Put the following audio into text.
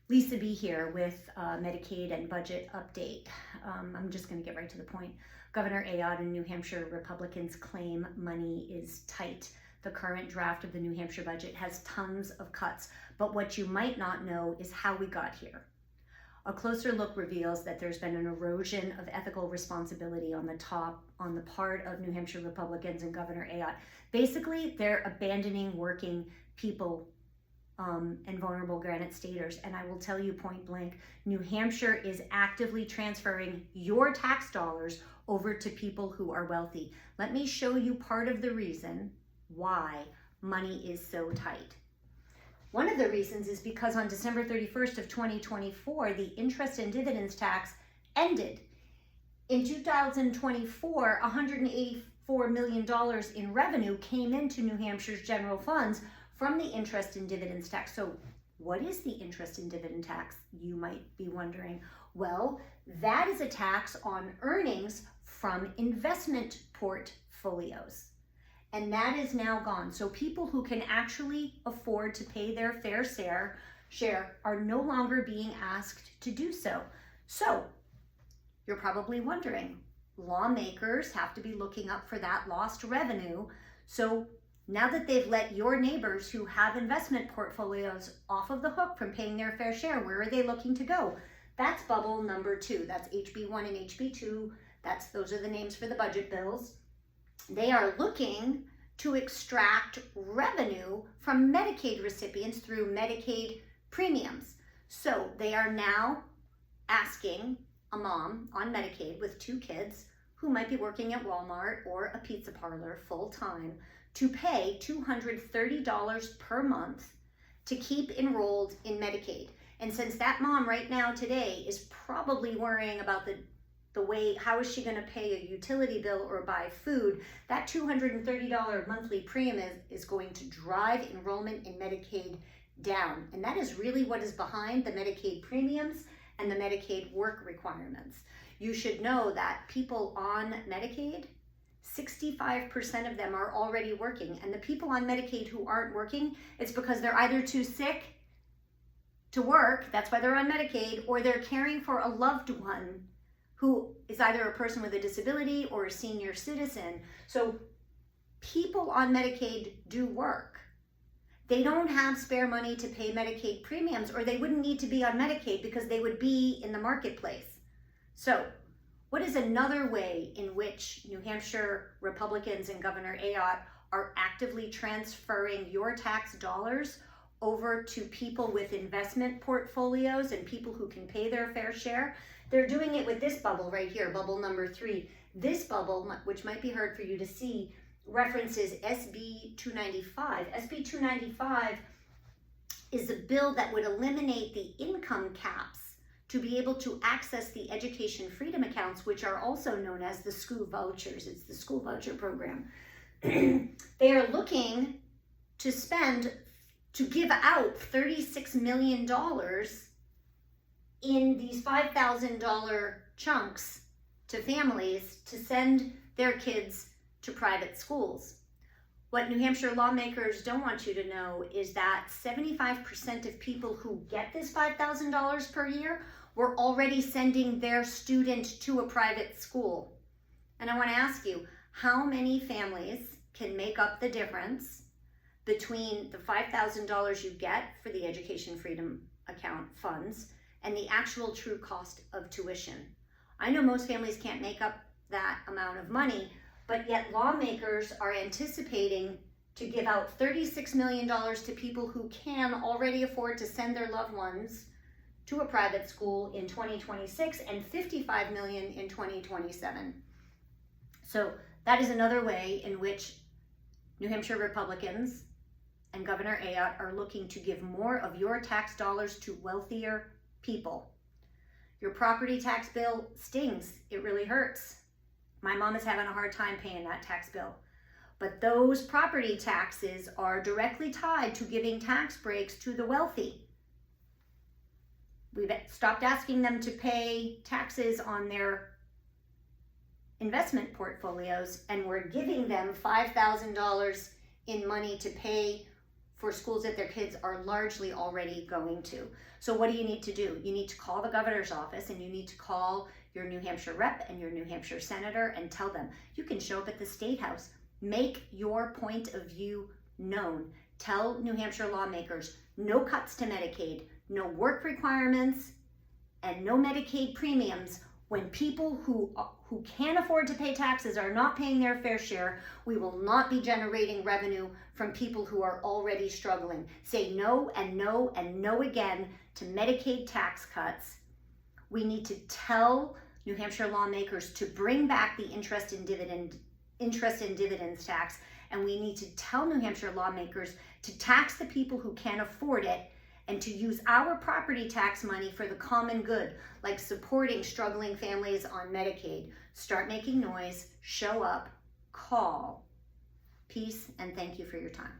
Lisa B here with Medicaid and Budget Update. I'm just going to get right to the point. Governor Ayotte and New Hampshire Republicans claim money is tight. The current draft of the New Hampshire budget has tons of cuts, but what you might not know is how we got here. A closer look reveals that there's been an erosion of ethical responsibility on the part of New Hampshire Republicans and Governor Ayotte. Basically, they're abandoning working people and vulnerable Granite Staters. And I will tell you point blank, New Hampshire is actively transferring your tax dollars over to people who are wealthy. Let me show you part of the reason why money is so tight. One of the reasons is because on December 31st of 2024, the interest and dividends tax ended. In 2024, $184 million in revenue came into New Hampshire's general funds from the interest and dividends tax. So what is the interest and dividend tax, you might be wondering? Well, that is a tax on earnings from investment portfolios. And that is now gone. So people who can actually afford to pay their fair share are no longer being asked to do so. So you're probably wondering, lawmakers have to be looking up for that lost revenue. So now that they've let your neighbors who have investment portfolios off of the hook from paying their fair share, where are they looking to go? That's bubble number 2. That's HB1 and HB2. Those are the names for the budget bills. They are looking to extract revenue from Medicaid recipients through Medicaid premiums. So they are now asking a mom on Medicaid with 2 kids who might be working at Walmart or a pizza parlor full-time to pay $230 per month to keep enrolled in Medicaid. And since that mom right now today is probably worrying about the way, how is she going to pay a utility bill or buy food, that $230 monthly premium is going to drive enrollment in Medicaid down. And that is really what is behind the Medicaid premiums and the Medicaid work requirements. You should know that people on Medicaid, 65% of them are already working. And the people on Medicaid who aren't working, it's because they're either too sick to work, that's why they're on Medicaid, or they're caring for a loved one who is either a person with a disability or a senior citizen. So people on Medicaid do work. They don't have spare money to pay Medicaid premiums, or they wouldn't need to be on Medicaid because they would be in the marketplace. So what is another way in which New Hampshire Republicans and Governor Ayotte are actively transferring your tax dollars over to people with investment portfolios and people who can pay their fair share? They're doing it with this bubble right here, bubble number 3. This bubble, which might be hard for you to see, references SB 295. SB 295 is a bill that would eliminate the income caps to be able to access the education freedom accounts, which are also known as the school vouchers. It's the school voucher program. They are looking to give out $36 million in these $5,000 chunks to families to send their kids to private schools. What New Hampshire lawmakers don't want you to know is that 75% of people who get this $5,000 per year were already sending their student to a private school. And I want to ask you, how many families can make up the difference between the $5,000 you get for the education freedom account funds and the actual true cost of tuition? I know most families can't make up that amount of money, but yet lawmakers are anticipating to give out $36 million to people who can already afford to send their loved ones to a private school in 2026 and $55 million in 2027. So that is another way in which New Hampshire Republicans and Governor Ayotte are looking to give more of your tax dollars to wealthier people. Your property tax bill stings. It really hurts. My mom is having a hard time paying that tax bill. But those property taxes are directly tied to giving tax breaks to the wealthy. We've stopped asking them to pay taxes on their investment portfolios, and we're giving them $5,000 in money to pay for schools that their kids are largely already going to. So what do you need to do? You need to call the governor's office, and you need to call your New Hampshire rep and your New Hampshire senator and tell them. You can show up at the State House. Make your point of view known. Tell New Hampshire lawmakers, no cuts to Medicaid, no work requirements, and no Medicaid premiums. When people who can't afford to pay taxes are not paying their fair share, we will not be generating revenue from people who are already struggling. Say no and no and no again to Medicaid tax cuts. We need to tell New Hampshire lawmakers to bring back the interest in dividends tax, and we need to tell New Hampshire lawmakers to tax the people who can't afford it, and to use our property tax money for the common good, like supporting struggling families on Medicaid. Start making noise, show up, call. Peace, and thank you for your time.